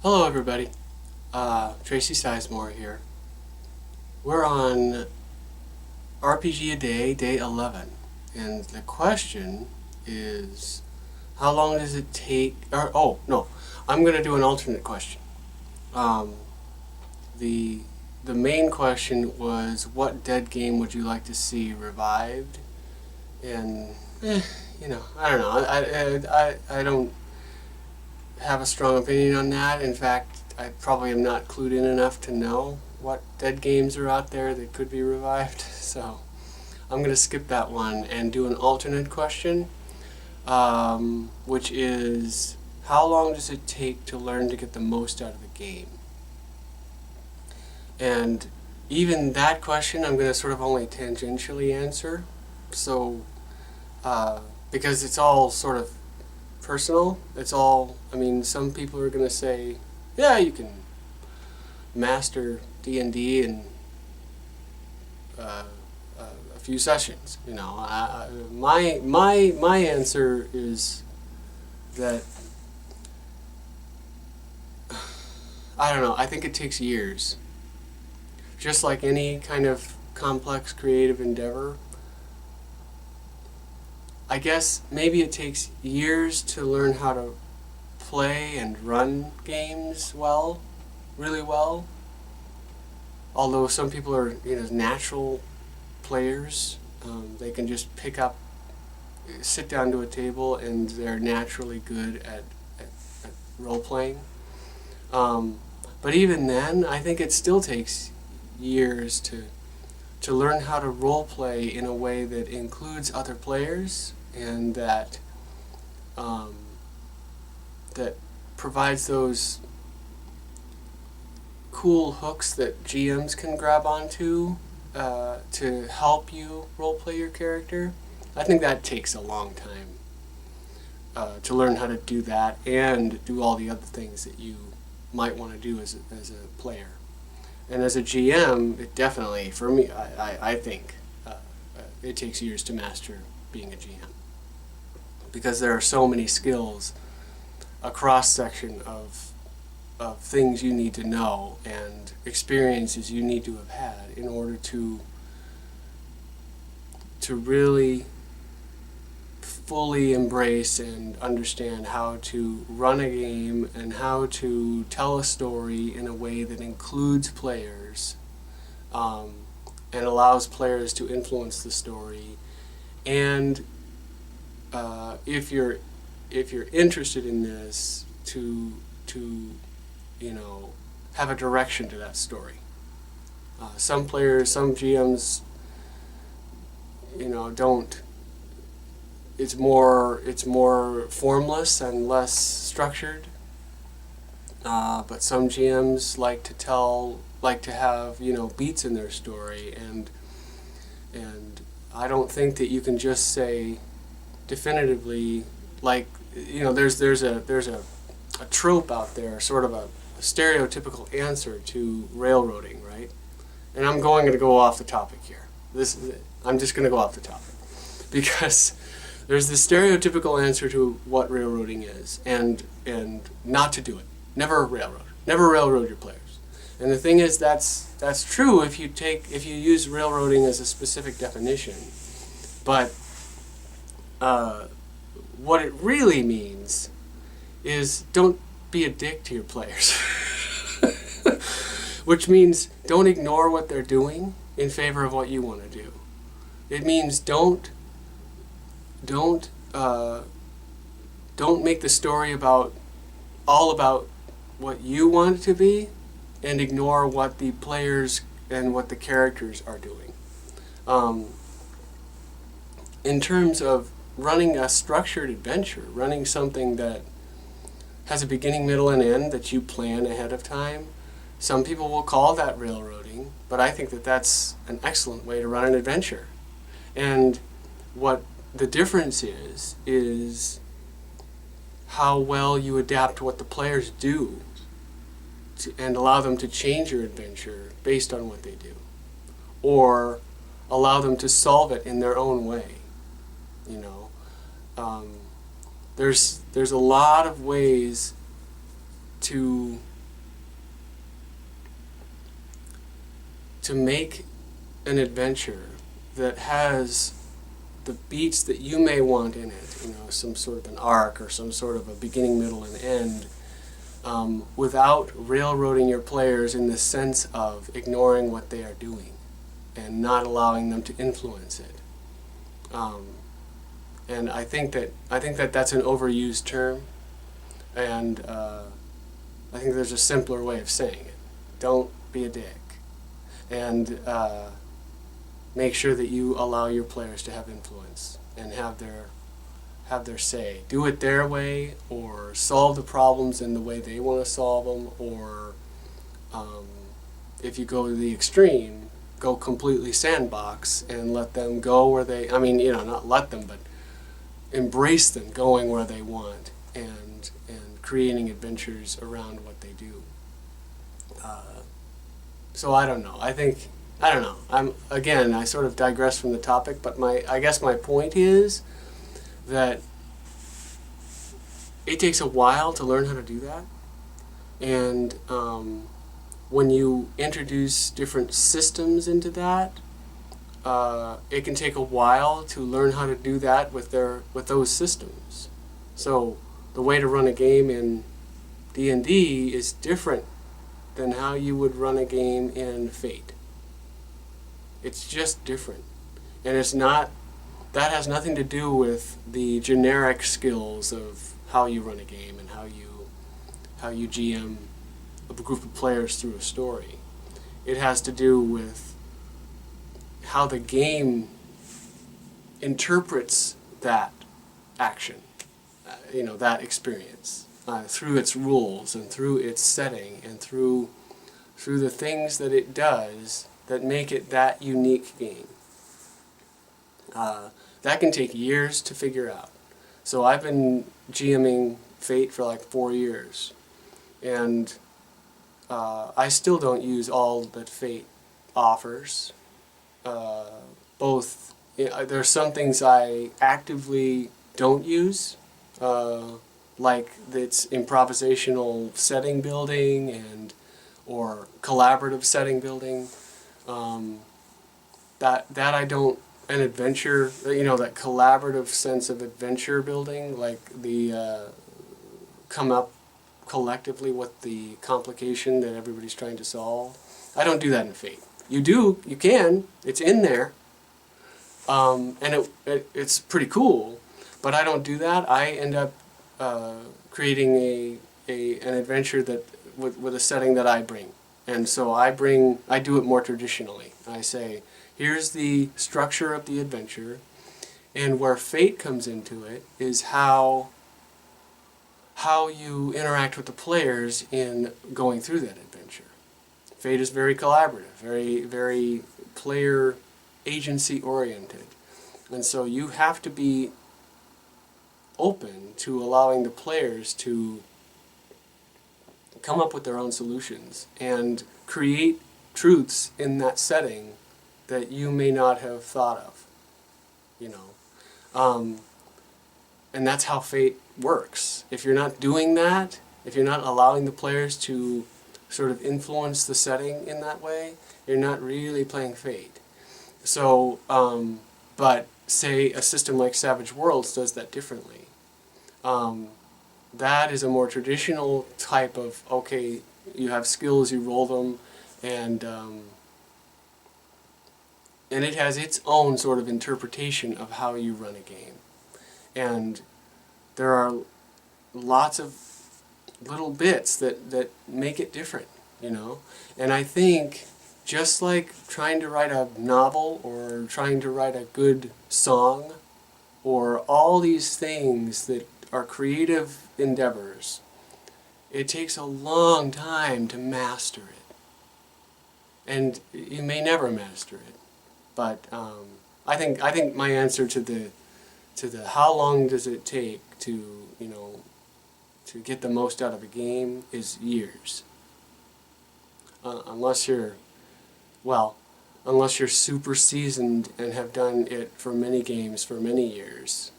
Hello everybody, Tracy Sizemore here. We're on RPG a Day, day 11, and the question is, how long does it take, oh no, I'm going to do an alternate question. Um, the, the main question was, what dead game would you like to see revived? And, I don't know, I don't have a strong opinion on that. In fact, I probably am not clued in enough to know what dead games are out there that could be revived. So I'm going to skip that one and do an alternate question, which is, how long does it take to learn to get the most out of the game? And even that question I'm going to sort of only tangentially answer. So, because it's all sort of personal. It's all, some people are going to say, yeah, you can master D&D in a few sessions. My answer is that, I don't know, I think it takes years. Just like any kind of complex creative endeavor, I guess maybe it takes years to learn how to play and run games well, really well. Although some people are, natural players, they can just sit down to a table and they're naturally good at role playing. But even then, I think it still takes years to learn how to role play in a way that includes other players and that provides those cool hooks that GMs can grab onto to help you role play your character. I think that takes a long time to learn how to do that and do all the other things that you might want to do as a player. And as a GM, it definitely, for me, I think it takes years to master being a GM. Because there are so many skills, a cross-section of things you need to know and experiences you need to have had in order to really fully embrace and understand how to run a game and how to tell a story in a way that includes players and allows players to influence the story. And if you're interested in this, to have a direction to that story. Some players, some GMs, don't. It's more formless and less structured. But some GMs like to have beats in their story, and I don't think that you can just say definitively, there's a trope out there, sort of a stereotypical answer to railroading, right? And I'm going to go off the topic here. I'm just going to go off the topic because there's this stereotypical answer to what railroading is, and not to do it. Never railroad. Never railroad your players. And the thing is, that's true if you use railroading as a specific definition, but what it really means is don't be a dick to your players. Which means don't ignore what they're doing in favor of what you want to do. It means don't make the story all about what you want it to be and ignore what the players and what the characters are doing. In terms of running a structured adventure, running something that has a beginning, middle, and end that you plan ahead of time, some people will call that railroading, but I think that that's an excellent way to run an adventure. And what the difference is how well you adapt what the players do and allow them to change your adventure based on what they do, or allow them to solve it in their own way. There's a lot of ways to to make an adventure that has the beats that you may want in it, some sort of an arc or some sort of a beginning, middle, and end, without railroading your players in the sense of ignoring what they are doing and not allowing them to influence it. And I think that that's an overused term, and I think there's a simpler way of saying it. Don't be a dick, and make sure that you allow your players to have influence and have their say. Do it their way, or solve the problems in the way they want to solve them, or if you go to the extreme, go completely sandbox and let them go where they, not let them, but embrace them going where they want and creating adventures around what they do. So I don't know. I don't know. I sort of digress from the topic, but I guess my point is that it takes a while to learn how to do that, and when you introduce different systems into that, it can take a while to learn how to do that with those systems. So the way to run a game in D&D is different than how you would run a game in Fate. It's just different, and that has nothing to do with the generic skills of how you run a game and how you GM a group of players through a story. It has to do with how the game interprets that action, that experience, through its rules and through its setting and through the things that it does that make it that unique game. That can take years to figure out. So I've been GMing Fate for like 4 years, and I still don't use all that Fate offers. There's some things I actively don't use, like its improvisational setting building or collaborative setting building. That I don't. An adventure, that collaborative sense of adventure building, like the come up collectively with the complication that everybody's trying to solve. I don't do that in Fate. You can, it's in there, and it's pretty cool, but I don't do that. I end up creating an adventure that with a setting that I bring, and so I do it more traditionally. I say, here's the structure of the adventure, and where Fate comes into it is how you interact with the players in going through that adventure. Fate is very collaborative, very, very player agency oriented, and so you have to be open to allowing the players to come up with their own solutions and create truths in that setting that you may not have thought of, and that's how Fate works. If you're not doing that, if you're not allowing the players to sort of influence the setting in that way, you're not really playing Fate. So, but say a system like Savage Worlds does that differently. That is a more traditional type of, okay, you have skills, you roll them, and it has its own sort of interpretation of how you run a game. And there are lots of little bits that make it different, And I think just like trying to write a novel or trying to write a good song or all these things that are creative endeavors, it takes a long time to master it. And you may never master it. But I think my answer to the how long does it take to get the most out of a game is years. Unless you're super seasoned and have done it for many games for many years,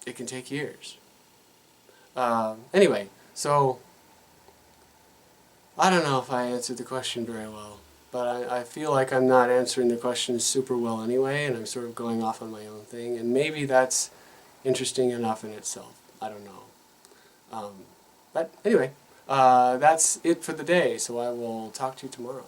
it can take years. Anyway, so I don't know if I answered the question very well, but I feel like I'm not answering the question super well anyway, and I'm sort of going off on my own thing, and maybe that's interesting enough in itself. I don't know. But anyway, that's it for the day, so I will talk to you tomorrow.